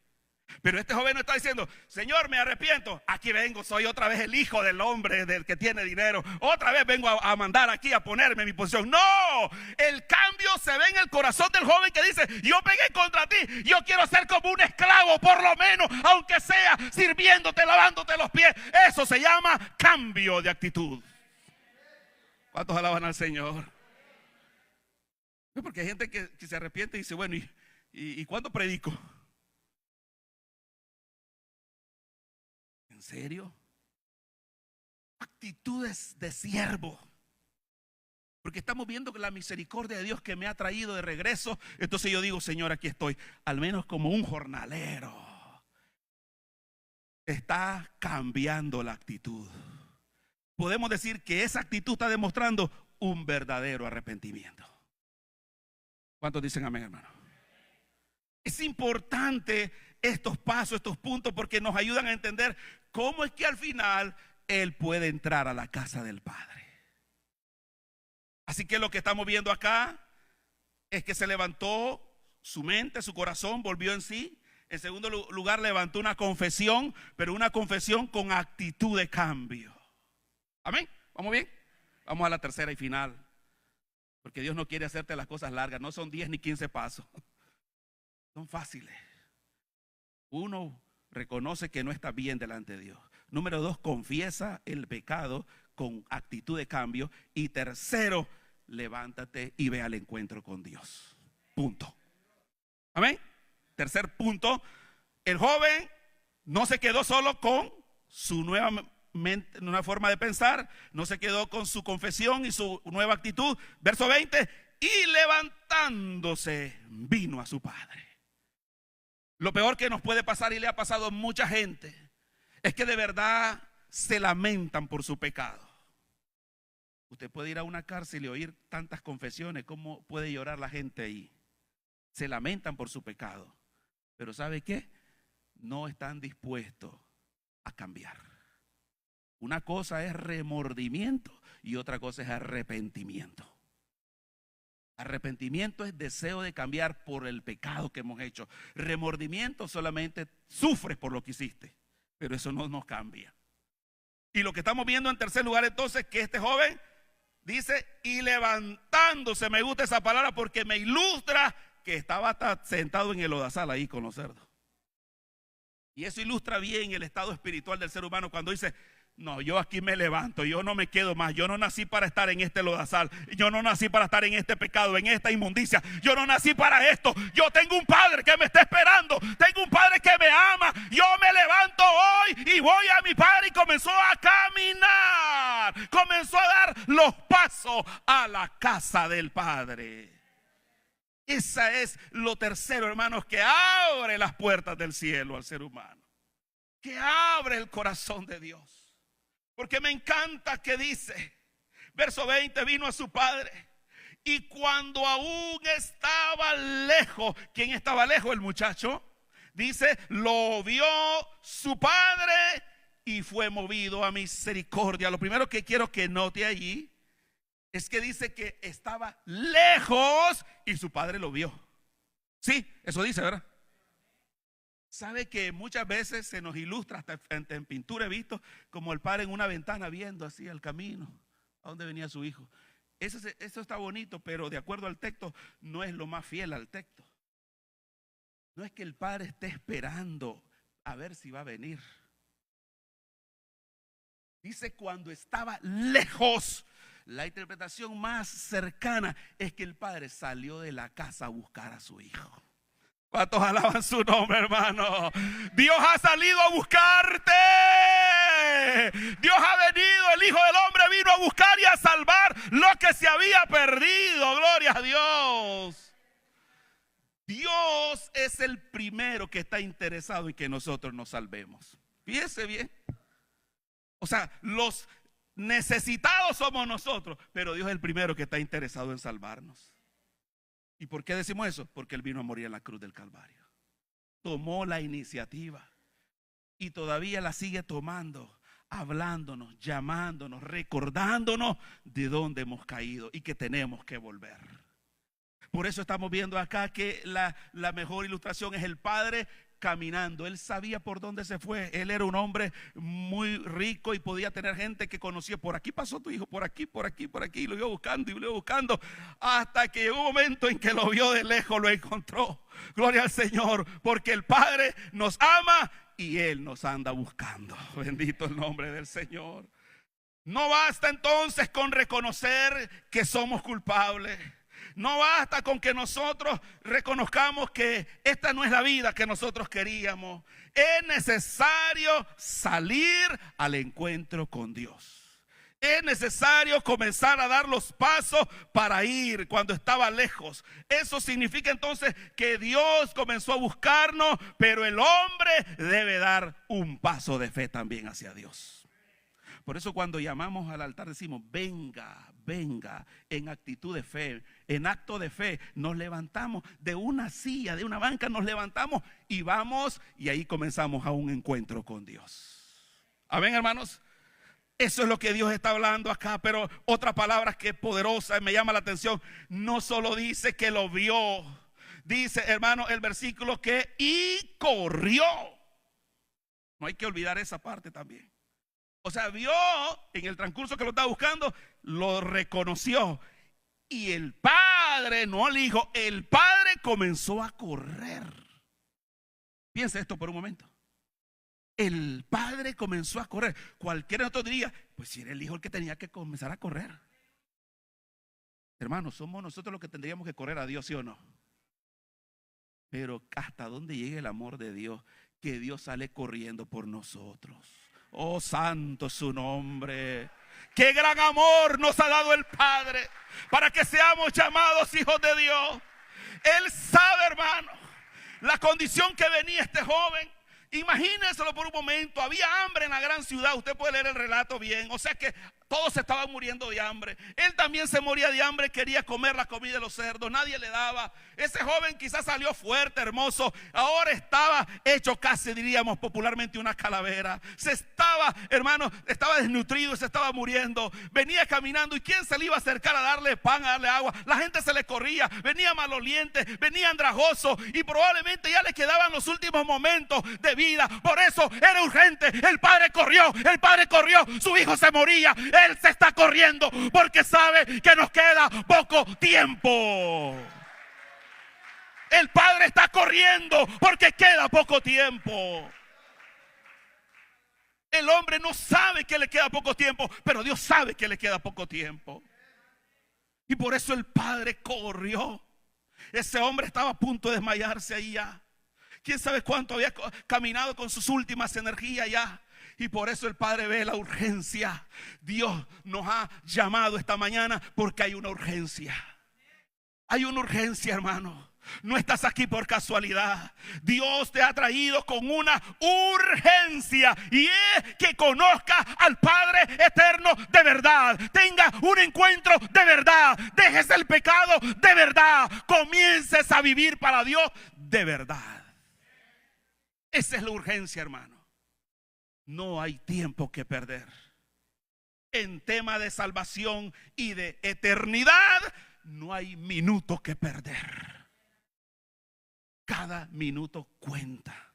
pero este joven no está diciendo: Señor, me arrepiento, aquí vengo, soy otra vez el hijo del hombre del que tiene dinero, otra vez vengo a mandar aquí, a ponerme en mi posición. No, el cambio se ve en el corazón del joven que dice: yo pegué contra ti, yo quiero ser como un esclavo, por lo menos, aunque sea sirviéndote, lavándote los pies. Eso se llama cambio de actitud. ¿Cuántos alaban al Señor? Porque hay gente que se arrepiente y dice: bueno, ¿y cuándo predico? ¿En serio? Actitudes de siervo. Porque estamos viendo que la misericordia de Dios que me ha traído de regreso. Entonces yo digo: Señor, aquí estoy, al menos como un jornalero. Está cambiando la actitud. Podemos decir que esa actitud está demostrando un verdadero arrepentimiento. ¿Cuántos dicen amén, hermano? Es importante estos pasos, estos puntos, porque nos ayudan a entender cómo es que al final él puede entrar a la casa del Padre. Así que lo que estamos viendo acá es que se levantó su mente, su corazón, volvió en sí. En segundo lugar, levantó una confesión, pero una confesión con actitud de cambio. Amén. ¿Vamos bien? Vamos a la tercera y final, porque Dios no quiere hacerte las cosas largas. No son 10 ni 15 pasos, son fáciles. Uno, reconoce que no está bien delante de Dios. Número 2, confiesa el pecado con actitud de cambio. Y tercero, levántate y ve al encuentro con Dios. Punto. Amén. Tercer punto, el joven no se quedó solo con su nueva forma de pensar, no se quedó con su confesión y su nueva actitud. Verso 20, y levantándose vino a su padre. Lo peor que nos puede pasar, y le ha pasado a mucha gente, es que de verdad se lamentan por su pecado. Usted puede ir a una cárcel y oír tantas confesiones, ¿cómo puede llorar la gente ahí? Se lamentan por su pecado, pero ¿sabe qué? No están dispuestos a cambiar. Una cosa es remordimiento y otra cosa es arrepentimiento. Arrepentimiento es deseo de cambiar por el pecado que hemos hecho. Remordimiento solamente sufres por lo que hiciste, pero eso no nos cambia. Y lo que estamos viendo en tercer lugar entonces, que este joven dice, y levantándose, me gusta esa palabra porque me ilustra que estaba hasta sentado en el lodazal ahí con los cerdos. Y eso ilustra bien el estado espiritual del ser humano cuando dice, no, yo aquí me levanto, yo no me quedo más, yo no nací para estar en este lodazal, yo no nací para estar en este pecado, en esta inmundicia, yo no nací para esto, yo tengo un padre que me está esperando, tengo un padre que me ama, yo me levanto hoy y voy a mi padre. Y comenzó a caminar, comenzó a dar los pasos a la casa del Padre. Esa es lo tercero, hermanos, que abre las puertas del cielo al ser humano, que abre el corazón de Dios. Porque me encanta que dice, verso 20, vino a su padre y cuando aún estaba lejos, ¿quién estaba lejos? El muchacho. Dice, lo vio su padre y fue movido a misericordia. Lo primero que quiero que note allí es que dice que estaba lejos y su padre lo vio. Sí, eso dice, ¿verdad? Sabe que muchas veces se nos ilustra, hasta en pintura he visto, como el padre en una ventana viendo así el camino, a dónde venía su hijo. Eso está bonito, pero de acuerdo al texto, no es lo más fiel al texto. No es que el padre esté esperando a ver si va a venir. Dice cuando estaba lejos. La interpretación más cercana es que el padre salió de la casa a buscar a su hijo. ¿Cuántos alaban su nombre, hermano? Dios ha salido a buscarte. Dios ha venido, el Hijo del Hombre vino a buscar y a salvar lo que se había perdido. Gloria a Dios. Dios es el primero que está interesado en que nosotros nos salvemos. Fíjese bien. O sea, los necesitados somos nosotros, pero Dios es el primero que está interesado en salvarnos. ¿Y por qué decimos eso? Porque Él vino a morir en la cruz del Calvario. Tomó la iniciativa y todavía la sigue tomando, hablándonos, llamándonos, recordándonos de dónde hemos caído y que tenemos que volver. Por eso estamos viendo acá que la mejor ilustración es el padre caminando. Él sabía por dónde se fue. Él era un hombre muy rico y podía tener gente que conocía. Por aquí pasó tu hijo, por aquí, por aquí, por aquí. Y lo iba buscando y lo iba buscando hasta que llegó un momento en que lo vio de lejos, lo encontró. Gloria al Señor, porque el Padre nos ama y Él nos anda buscando. Bendito el nombre del Señor. No basta entonces con reconocer que somos culpables. No basta con que nosotros reconozcamos que esta no es la vida que nosotros queríamos. Es necesario salir al encuentro con Dios. Es necesario comenzar a dar los pasos para ir cuando estaba lejos. Eso significa entonces que Dios comenzó a buscarnos, pero el hombre debe dar un paso de fe también hacia Dios. Por eso cuando llamamos al altar decimos, venga, venga, en actitud de fe, en acto de fe. Nos levantamos de una silla, de una banca, nos levantamos y vamos y ahí comenzamos a un encuentro con Dios. Amén, hermanos. Eso es lo que Dios está hablando acá, pero otra palabra que es poderosa y me llama la atención, no solo dice que lo vio, dice, hermano, el versículo que y corrió. No hay que olvidar esa parte también. O sea, vio en el transcurso que lo estaba buscando, lo reconoció. Y el padre, no el hijo, el padre comenzó a correr. Piensa esto por un momento. El padre comenzó a correr. Cualquiera de nosotros diría, pues si era el hijo el que tenía que comenzar a correr. Hermanos, somos nosotros los que tendríamos que correr a Dios, ¿sí o no? Pero hasta dónde llegue el amor de Dios, que Dios sale corriendo por nosotros. Oh, santo su nombre. Qué gran amor nos ha dado el Padre para que seamos llamados hijos de Dios. Él sabe, hermano, la condición que venía este joven. Imagínenselo por un momento. Había hambre en la gran ciudad. Usted puede leer el relato bien. O sea que todos se estaban muriendo de hambre. Él también se moría de hambre. Quería comer la comida de los cerdos. Nadie le daba. Ese joven quizás salió fuerte, hermoso. Ahora estaba hecho casi, diríamos popularmente, una calavera. Se estaba, hermano, estaba desnutrido y se estaba muriendo. Venía caminando y ¿quién se le iba a acercar a darle pan, a darle agua? La gente se le corría. Venía maloliente, venía andrajoso y probablemente ya le quedaban los últimos momentos de vida. Por eso era urgente. El padre corrió, su hijo se moría. Él se está corriendo porque sabe que nos queda poco tiempo. El padre está corriendo porque queda poco tiempo. El hombre no sabe que le queda poco tiempo, pero Dios sabe que le queda poco tiempo. Y por eso el padre corrió. Ese hombre estaba a punto de desmayarse ahí ya. ¿Quién sabe cuánto había caminado con sus últimas energías ya? Y por eso el Padre ve la urgencia. Dios nos ha llamado esta mañana porque hay una urgencia. Hay una urgencia, hermano. No estás aquí por casualidad. Dios te ha traído con una urgencia y es que conozca al Padre eterno de verdad. Tenga un encuentro de verdad. Dejes el pecado de verdad. Comiences a vivir para Dios de verdad. Esa es la urgencia, hermano. No hay tiempo que perder. En tema de salvación y de eternidad, no hay minuto que perder. Cada minuto cuenta.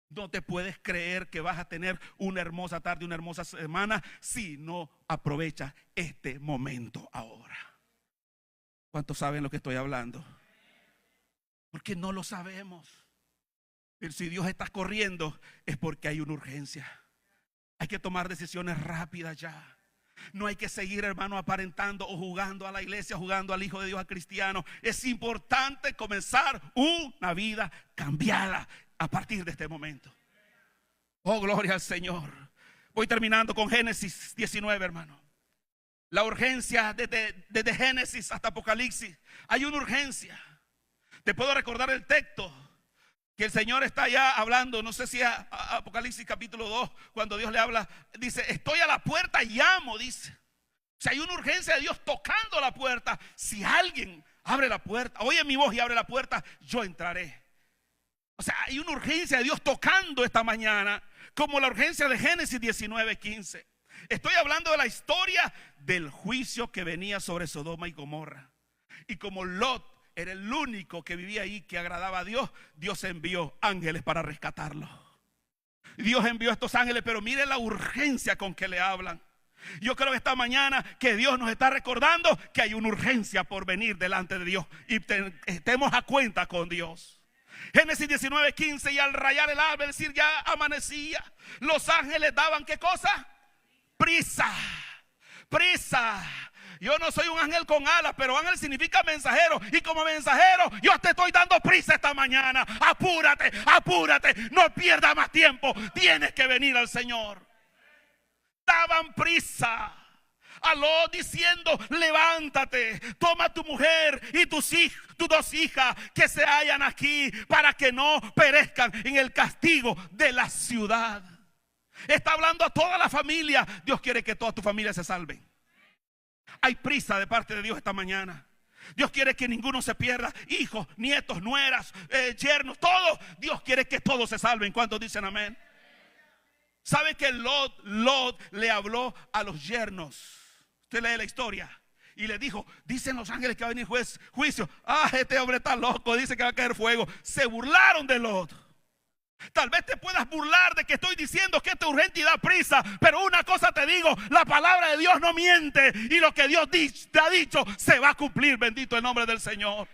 No te puedes creer que vas a tener una hermosa tarde, una hermosa semana si no aprovechas este momento ahora. ¿Cuántos saben lo que estoy hablando? Porque no lo sabemos. Pero si Dios está corriendo es porque hay una urgencia. Hay que tomar decisiones rápidas ya. No hay que seguir, hermano, aparentando o jugando a la iglesia, jugando al Hijo de Dios, al cristiano. Es importante comenzar una vida cambiada a partir de este momento. Oh, gloria al Señor. Voy terminando con Génesis 19, hermano. La urgencia desde Génesis hasta Apocalipsis. Hay una urgencia. Te puedo recordar el texto que el Señor está ya hablando, no sé si a Apocalipsis capítulo 2, cuando Dios le habla, dice, estoy a la puerta y llamo, dice. O sea, hay una urgencia de Dios tocando la puerta. Si alguien abre la puerta, oye mi voz y abre la puerta, yo entraré. O sea, hay una urgencia de Dios tocando esta mañana, como la urgencia de Génesis 19:15. Estoy hablando de la historia del juicio que venía sobre Sodoma y Gomorra. Y como Lot era el único que vivía ahí que agradaba a Dios, Dios envió ángeles para rescatarlo. Dios envió a estos ángeles, pero mire la urgencia con que le hablan. Yo creo que esta mañana que Dios nos está recordando que hay una urgencia por venir delante de Dios y estemos a cuenta con Dios. Génesis 19:15, y al rayar el alba, es decir, ya amanecía, los ángeles daban ¿qué cosa? Prisa, prisa. Yo no soy un ángel con alas, pero ángel significa mensajero. Y como mensajero, yo te estoy dando prisa esta mañana. Apúrate, apúrate, no pierdas más tiempo. Tienes que venir al Señor. Daban prisa a Lot diciendo, levántate, toma tu mujer y tus dos hijas que se hallan aquí para que no perezcan en el castigo de la ciudad. Está hablando a toda la familia. Dios quiere que toda tu familia se salve. Hay prisa de parte de Dios esta mañana. Dios quiere que ninguno se pierda. Hijos, nietos, nueras, yernos, todos. Dios quiere que todos se salven. ¿Cuántos dicen amén? ¿Sabe que Lot le habló a los yernos? Usted lee la historia y le dijo, dicen los ángeles que va a venir juicio. Ah, este hombre está loco, dice que va a caer fuego. Se burlaron de Lot. Tal vez te puedas burlar de que estoy diciendo que esto es urgente y da prisa, pero una cosa te digo, la palabra de Dios no miente y lo que Dios te ha dicho se va a cumplir. Bendito el nombre del Señor.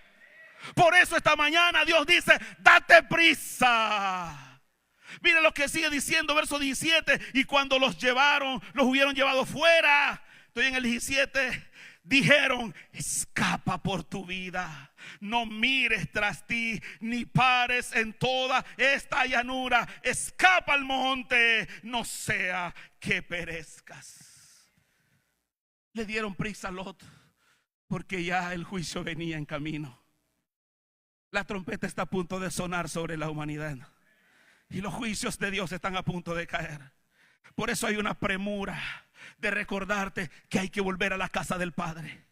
Por eso esta mañana Dios dice, date prisa. Mira lo que sigue diciendo, verso 17. Y cuando los hubieron llevado fuera, estoy en el 17, dijeron, escapa por tu vida, no mires tras ti, ni pares en toda esta llanura, escapa al monte, no sea que perezcas. Le dieron prisa a Lot porque ya el juicio venía en camino. La trompeta está a punto de sonar sobre la humanidad y los juicios de Dios están a punto de caer. Por eso hay una premura de recordarte que hay que volver a la casa del Padre.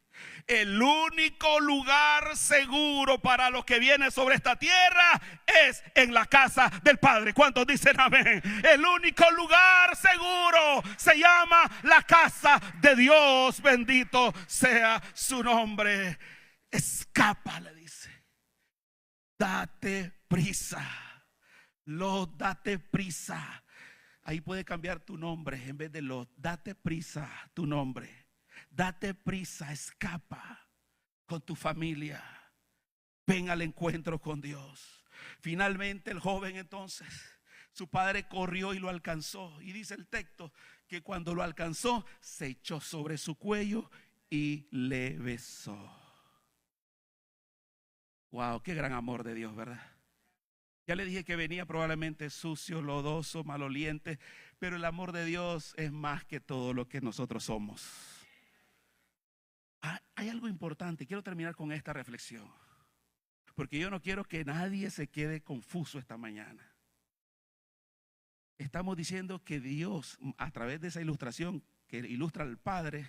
El único lugar seguro para lo que viene sobre esta tierra es en la casa del Padre. ¿Cuántos dicen amén? El único lugar seguro se llama la casa de Dios. Bendito sea su nombre. Escapa, le dice. Date prisa. Lot, date prisa. Ahí puede cambiar tu nombre en vez de Lot. Date prisa tu nombre. Date prisa, escapa con tu familia. Ven al encuentro con Dios. Finalmente el joven entonces, su padre corrió y lo alcanzó. Y dice el texto que cuando lo alcanzó, se echó sobre su cuello y le besó. Wow, qué gran amor de Dios, ¿verdad? Ya le dije que venía probablemente sucio, lodoso, maloliente, pero el amor de Dios es más que todo lo que nosotros somos. Hay algo importante, quiero terminar con esta reflexión, porque yo no quiero que nadie se quede confuso esta mañana. Estamos diciendo que Dios, a través de esa ilustración que ilustra al Padre,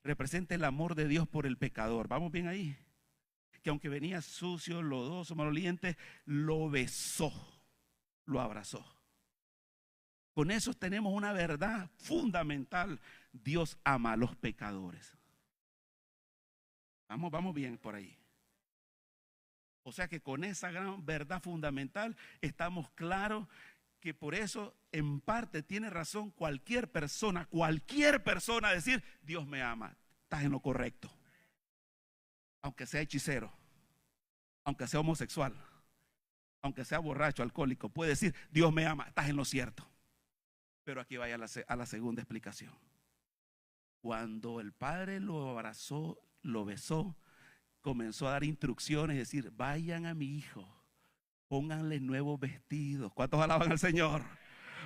representa el amor de Dios por el pecador. ¿Vamos bien ahí? Que aunque venía sucio, lodoso, maloliente, lo besó. lo abrazó. Con eso tenemos una verdad fundamental. Dios ama a los pecadores. Vamos bien por ahí. O sea que con esa gran verdad fundamental estamos claros que por eso en parte tiene razón cualquier persona decir, Dios me ama. Estás en lo correcto. Aunque sea hechicero, aunque sea homosexual, aunque sea borracho, alcohólico, puede decir, Dios me ama, estás en lo cierto. Pero aquí vaya a la segunda explicación. Cuando el padre lo abrazó, lo besó, comenzó a dar instrucciones, decir, vayan a mi hijo, pónganle nuevos vestidos. ¿Cuántos alaban al Señor?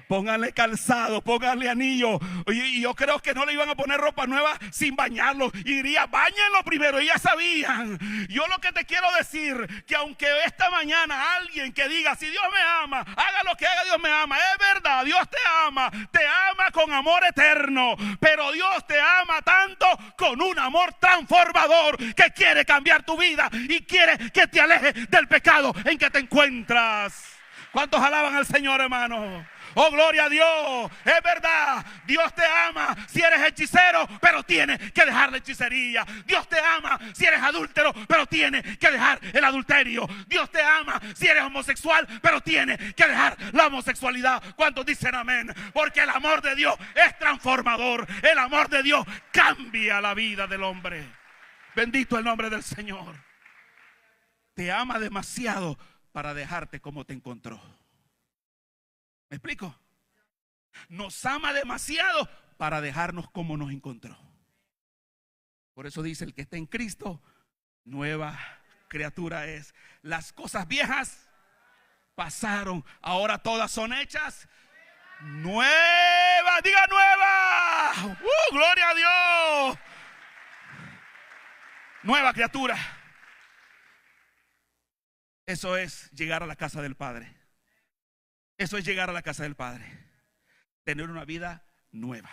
Pónganle calzado, pónganle anillo. Y yo creo que no le iban a poner ropa nueva sin bañarlo. Y diría, báñenlo primero. Y ya sabían. Yo lo que te quiero decir, que aunque esta mañana alguien que diga, si Dios me ama, haga lo que haga, Dios me ama. Es verdad, Dios te ama con amor eterno. Pero Dios te ama tanto con un amor transformador que quiere cambiar tu vida y quiere que te alejes del pecado en que te encuentras. ¿Cuántos alaban al Señor, hermano? Oh, gloria a Dios. Es verdad, Dios te ama si eres hechicero, pero tienes que dejar la hechicería. Dios te ama si eres adúltero, pero tienes que dejar el adulterio. Dios te ama si eres homosexual, pero tienes que dejar la homosexualidad. ¿Cuántos dicen amén? Porque el amor de Dios es transformador. El amor de Dios cambia la vida del hombre. Bendito el nombre del Señor. Te ama demasiado para dejarte como te encontró. ¿Me explico? Nos ama demasiado para dejarnos como nos encontró. Por eso dice, el que está en Cristo, nueva criatura es. Las cosas viejas pasaron, ahora todas son hechas nuevas. Diga nueva. Gloria a Dios. Nueva criatura. Eso es llegar a la casa del Padre. Eso es llegar a la casa del Padre. Tener una vida nueva.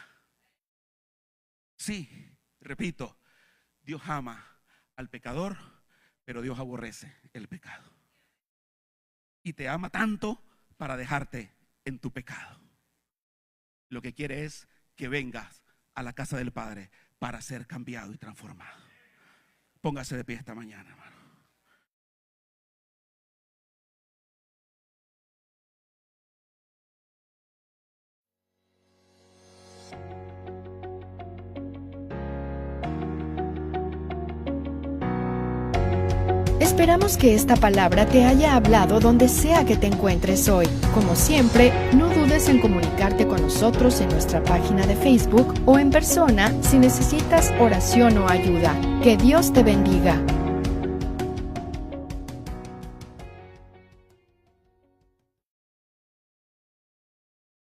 Sí, repito, Dios ama al pecador, pero Dios aborrece el pecado. Y te ama tanto para dejarte en tu pecado. Lo que quiere es que vengas a la casa del Padre para ser cambiado y transformado. Póngase de pie esta mañana, hermano. Esperamos que esta palabra te haya hablado donde sea que te encuentres hoy. Como siempre, no dudes en comunicarte con nosotros en nuestra página de Facebook o en persona si necesitas oración o ayuda. Que Dios te bendiga.